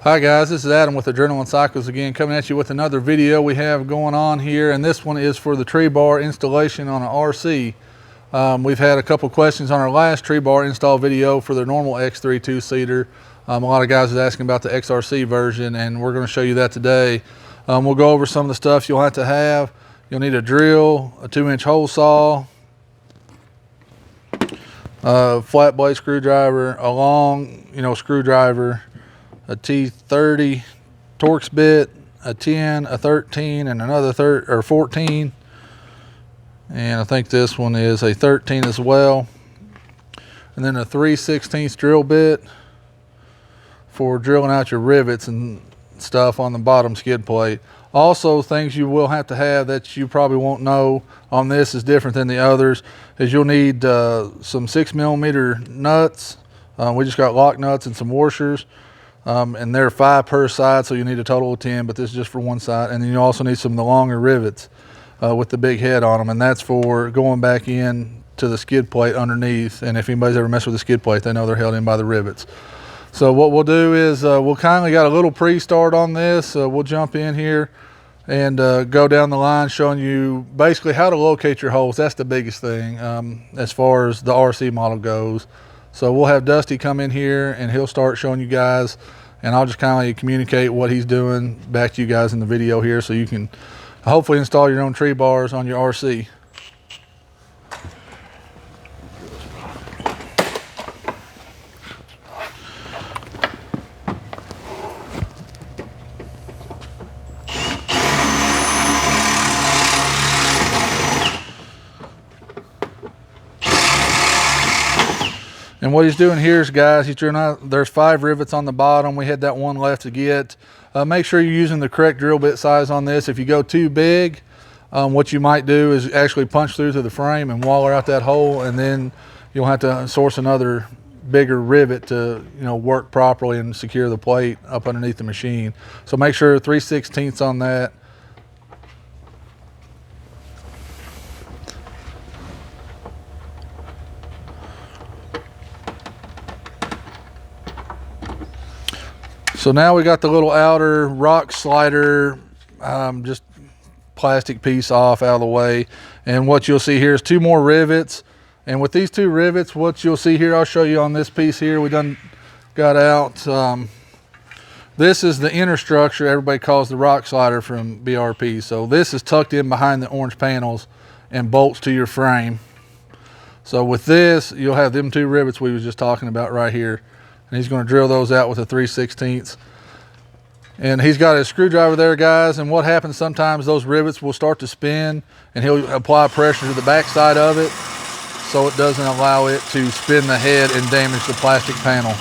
Hi guys, this is Adam with Adrenaline Cycles again, coming at you with another video we have going on here, and this one is for the tree bar installation on an RC. We've had a couple questions on our last tree bar install video for the normal X3 two-seater. A lot of guys are asking about the XRC version, and we're going to show you that today. We'll go over some of the stuff you'll have to have. You'll need a drill, a 2-inch hole saw, a flat blade screwdriver, a long screwdriver, a T30 Torx bit, a 10, a 13, and another 14. And I think this one is a 13 as well. And then a 3/16 drill bit for drilling out your rivets and stuff on the bottom skid plate. Also, things you will have to have that you probably won't know on this is different than the others, is you'll need some 6mm nuts. We just got lock nuts and some washers. And they're 5 per side, so you need a total of 10, but this is just for one side. And then you also need some of the longer rivets with the big head on them, and that's for going back in to the skid plate underneath. And if anybody's ever messed with the skid plate, they know they're held in by the rivets. So what we'll do is we'll kindly got a little pre-start on this. We'll jump in here and go down the line showing you basically how to locate your holes. That's the biggest thing as far as the RC model goes. So we'll have Dusty come in here and he'll start showing you guys, and I'll just kind of communicate what he's doing back to you guys in the video here, so you can hopefully install your own tree bars on your RC. And what he's doing here is, guys, he's drilling out, there's 5 rivets on the bottom. We had that one left to get. Make sure you're using the correct drill bit size on this. If you go too big, what you might do is actually punch through to the frame and waller out that hole, and then you'll have to source another bigger rivet to work properly and secure the plate up underneath the machine. So make sure 3/16 on that. So now we got the little outer rock slider, just plastic piece off out of the way. And what you'll see here is 2 more rivets. And with these 2 rivets, what you'll see here, I'll show you on this piece here, we done got out. This is the inner structure everybody calls the rock slider from BRP. So this is tucked in behind the orange panels and bolts to your frame. So with this, you'll have them 2 rivets we was just talking about right here. And he's going to drill those out with a 3/16. And he's got his screwdriver there, guys, and what happens sometimes, those rivets will start to spin, and he'll apply pressure to the back side of it so it doesn't allow it to spin the head and damage the plastic panel.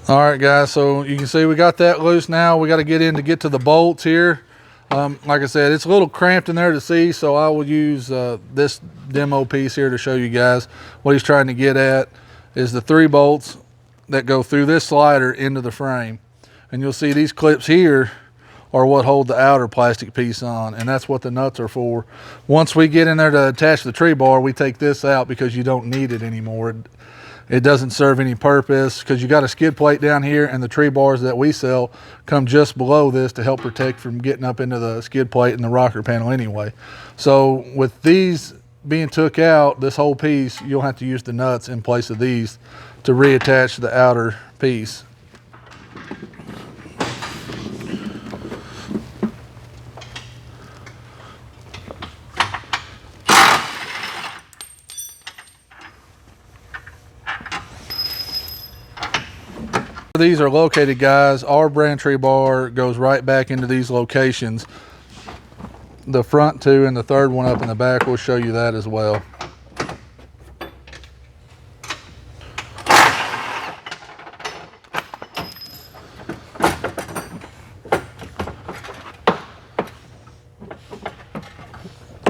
All right, guys, so you can see we got that loose now. We got to get to the bolts here. Like I said, it's a little cramped in there to see, so I will use this demo piece here to show you guys what he's trying to get at is the 3 bolts that go through this slider into the frame. And you'll see these clips here are what hold the outer plastic piece on, and that's what the nuts are for. Once we get in there to attach the tree bar, we take this out because you don't need it anymore. It doesn't serve any purpose because you got a skid plate down here, and the tree bars that we sell come just below this to help protect from getting up into the skid plate and the rocker panel anyway. So with these being took out, this whole piece, you'll have to use the nuts in place of these to reattach the outer piece. These are located, guys. Our brand tree bar goes right back into these locations. The front 2 and the 3rd one up in the back will show you that as well.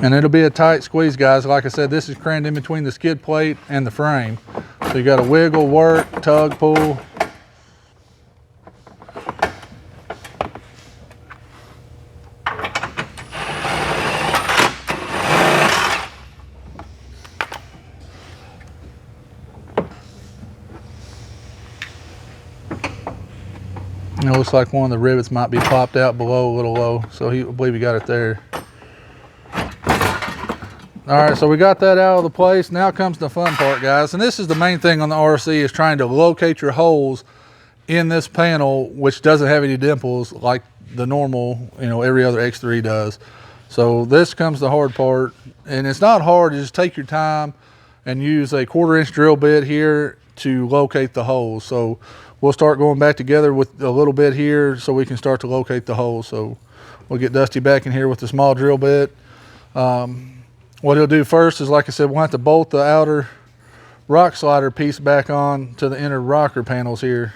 And it'll be a tight squeeze, guys. Like I said, this is crammed in between the skid plate and the frame. So you got to wiggle, work, tug, pull. And it looks like one of the rivets might be popped out below, a little low. So I believe he got it there. All right, so we got that out of the place. Now comes the fun part, guys. And this is the main thing on the RC, is trying to locate your holes in this panel, which doesn't have any dimples like the normal, you know, every other X3 does. So this comes the hard part. And it's not hard, you just take your time and use a 1/4-inch drill bit here to locate the holes. So we'll start going back together with a little bit here so we can start to locate the holes. So we'll get Dusty back in here with the small drill bit. What he'll do first is, like I said, we'll have to bolt the outer rock slider piece back on to the inner rocker panels here.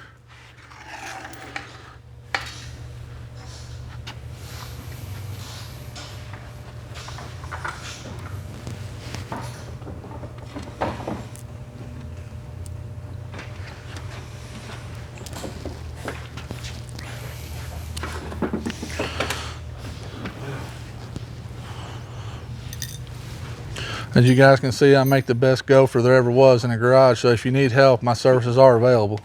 As you guys can see, I make the best gopher there ever was in a garage, so if you need help, my services are available.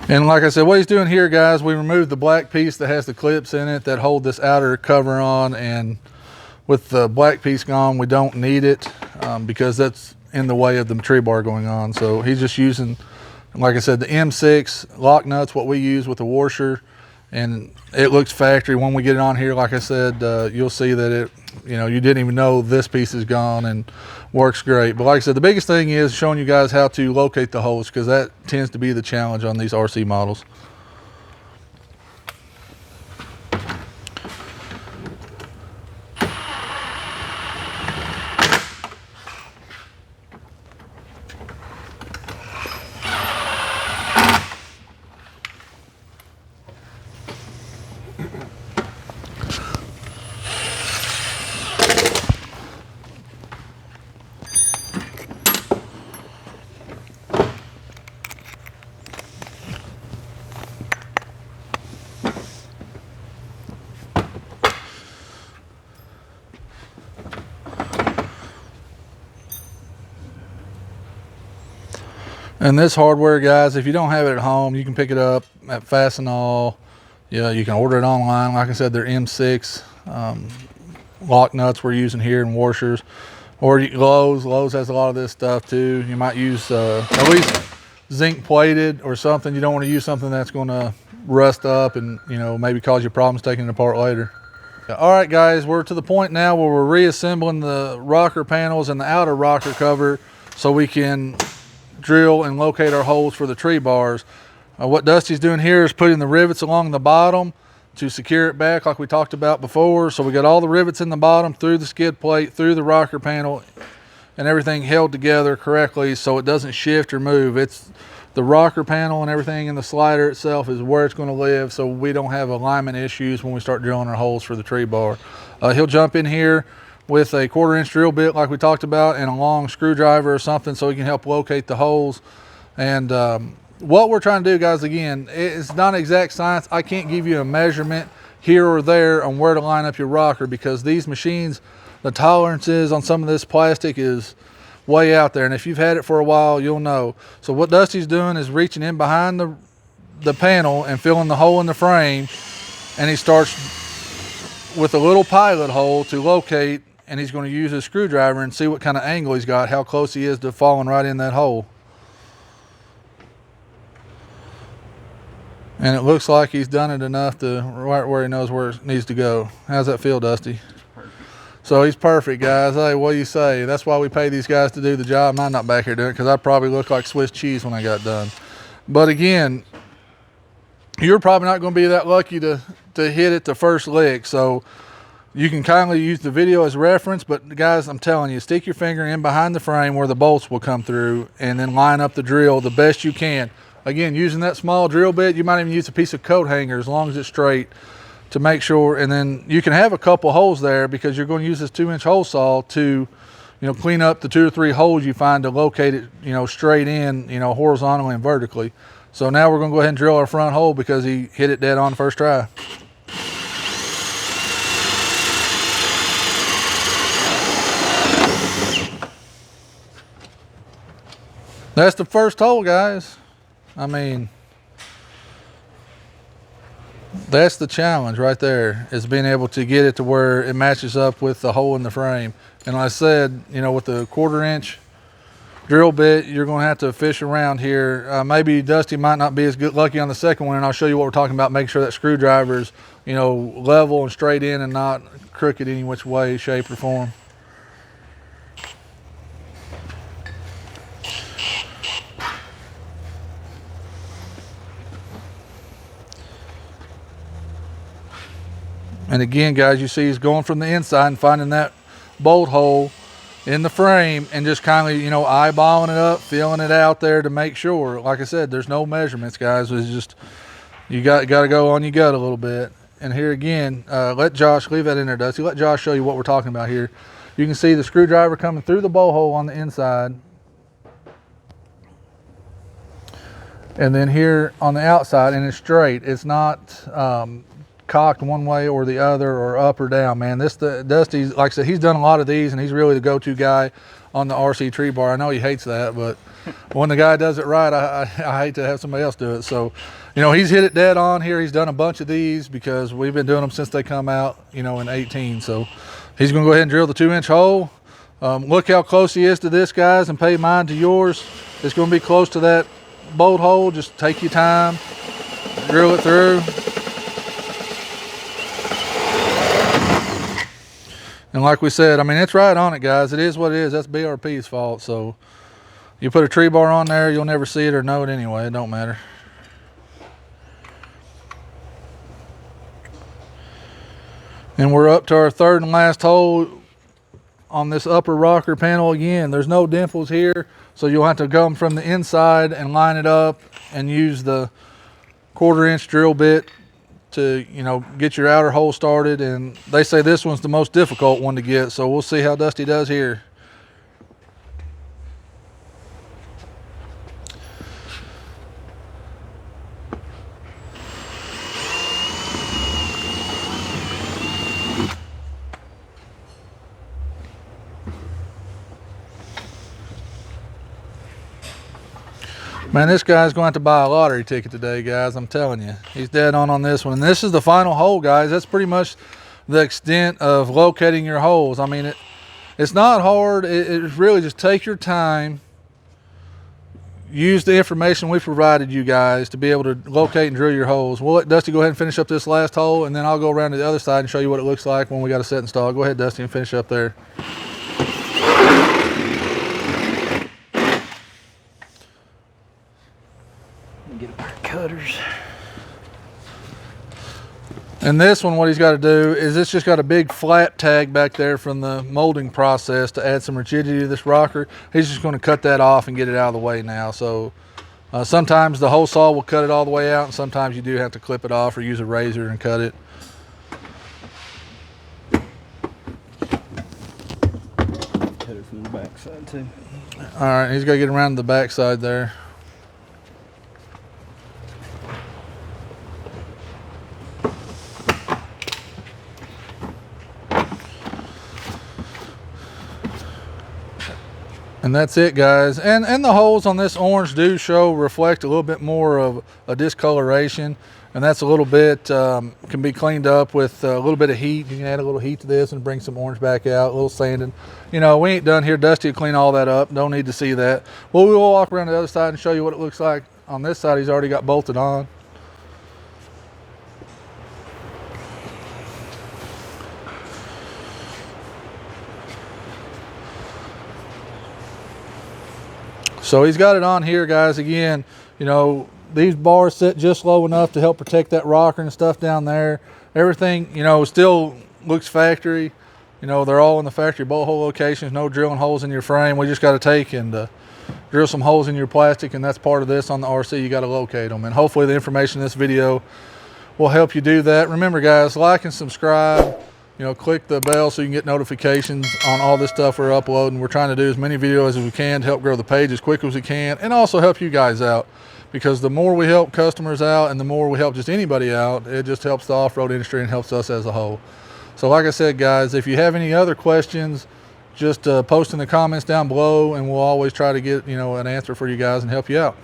And like I said, what he's doing here, guys, we removed the black piece that has the clips in it that hold this outer cover on, and with the black piece gone, we don't need it because that's in the way of the tree bar going on. So he's just using, like I said, the M6 lock nuts, what we use with the washer. And it looks factory. When we get it on here, like I said, you'll see that it, you know, you didn't even know this piece is gone, and works great. But like I said, the biggest thing is showing you guys how to locate the holes, because that tends to be the challenge on these RC models. And this hardware, guys, if you don't have it at home, you can pick it up at Fastenal. Yeah, you can order it online. Like I said, they're M6 lock nuts we're using here, and washers. Or Lowe's. Lowe's has a lot of this stuff too. You might use at least zinc plated or something. You don't want to use something that's going to rust up and, you know, maybe cause you problems taking it apart later. All right, guys, we're to the point now where we're reassembling the rocker panels and the outer rocker cover so we can drill and locate our holes for the tree bars. What Dusty's doing here is putting the rivets along the bottom to secure it back like we talked about before. So we got all the rivets in the bottom, through the skid plate, through the rocker panel, and everything held together correctly so it doesn't shift or move. It's the rocker panel and everything in the slider itself is where it's going to live, so we don't have alignment issues when we start drilling our holes for the tree bar. He'll jump in here with a 1/4-inch drill bit like we talked about, and a long screwdriver or something so he can help locate the holes. And what we're trying to do, guys, again, it's not exact science. I can't give you a measurement here or there on where to line up your rocker, because these machines, the tolerances on some of this plastic is way out there, and if you've had it for a while, you'll know. So what Dusty's doing is reaching in behind the panel and filling the hole in the frame, and he starts with a little pilot hole to locate, and he's going to use his screwdriver and see what kind of angle he's got, how close he is to falling right in that hole. And it looks like he's done it enough to right where he knows where it needs to go. How's that feel, Dusty? Perfect. So he's perfect, guys. Hey, what do you say? That's why we pay these guys to do the job. I'm not back here doing it because I probably look like Swiss cheese when I got done. But again, you're probably not going to be that lucky to hit it the first lick. So you can kindly use the video as reference, but guys, I'm telling you, stick your finger in behind the frame where the bolts will come through, and then line up the drill the best you can. Again, using that small drill bit, you might even use a piece of coat hanger as long as it's straight to make sure. And then you can have a couple holes there because you're going to use this 2-inch hole saw to, clean up the 2 or 3 holes you find to locate it, straight in, horizontally and vertically. So now we're going to go ahead and drill our front hole because he hit it dead on the first try. That's the first hole, guys. I mean, that's the challenge right there, is being able to get it to where it matches up with the hole in the frame. And like I said, with the 1/4-inch drill bit, you're going to have to fish around here. Maybe Dusty might not be as lucky on the second one, and I'll show you what we're talking about, making sure that screwdriver is, level and straight in and not crooked any which way, shape, or form. And again, guys, you see he's going from the inside and finding that bolt hole in the frame and just kind of, eyeballing it up, feeling it out there to make sure. Like I said, there's no measurements, guys. It's just, you got to go on your gut a little bit. And here again, let Josh, leave that in there, Dusty. Let Josh show you what we're talking about here. You can see the screwdriver coming through the bolt hole on the inside. And then here on the outside, and it's straight. It's not cocked one way or the other or up or down, man. Dusty, like I said, he's done a lot of these, and he's really the go-to guy on the RC tree bar. I know he hates that, but when the guy does it right, I hate to have somebody else do it. So, he's hit it dead on here. He's done a bunch of these because we've been doing them since they come out, in 18. So he's going to go ahead and drill the 2-inch hole. Look how close he is to this, guys, and pay mind to yours. It's going to be close to that bolt hole. Just take your time, drill it through. And like we said, I mean, it's right on it, guys. It is what it is. That's BRP's fault. So you put a tree bar on there, you'll never see it or know it anyway. It don't matter. And we're up to our 3rd and last hole on this upper rocker panel again. There's no dimples here, so you'll have to come from the inside and line it up and use the 1/4-inch drill bit to get your outer hole started. And they say this one's the most difficult one to get, so we'll see how Dusty does here. Man, this guy's going to have to buy a lottery ticket today, guys. I'm telling you. He's dead on this one. And this is the final hole, guys. That's pretty much the extent of locating your holes. I mean, it's not hard. It's really just take your time. Use the information we provided you guys to be able to locate and drill your holes. We'll let Dusty go ahead and finish up this last hole, and then I'll go around to the other side and show you what it looks like when we got a set installed. Go ahead, Dusty, and finish up there. Get a pair of cutters. And this one, what he's got to do is it's just got a big flat tag back there from the molding process to add some rigidity to this rocker. He's just going to cut that off and get it out of the way now. So sometimes the hole saw will cut it all the way out, and sometimes you do have to clip it off or use a razor and cut it. Cut it from the back side too. All right, he's got to get around to the back side there. And that's it, guys. And the holes on this orange do reflect a little bit more of a discoloration, and that's a little bit can be cleaned up with a little bit of heat. You can add a little heat to this and bring some orange back out, a little sanding. We ain't done here. Dusty will clean all that up. Don't need to see that. Well, we will walk around the other side and show you what it looks like. On this side, he's already got bolted on. So he's got it on here, guys. Again, these bars set just low enough to help protect that rocker and stuff down there. Everything, still looks factory. They're all in the factory bolt hole locations. No drilling holes in your frame. We just got to take and drill some holes in your plastic, and that's part of this on the RC. You got to locate them. And hopefully the information in this video we'll help you do that. Remember guys, like and subscribe. You know, click the bell so you can get notifications on all this stuff we're uploading. We're trying to do as many videos as we can to help grow the page as quick as we can, and also help you guys out, because the more we help customers out and the more we help just anybody out, it just helps the off-road industry and helps us as a whole. So like I said guys, if you have any other questions, just post in the comments down below, and we'll always try to get, you know, an answer for you guys and help you out.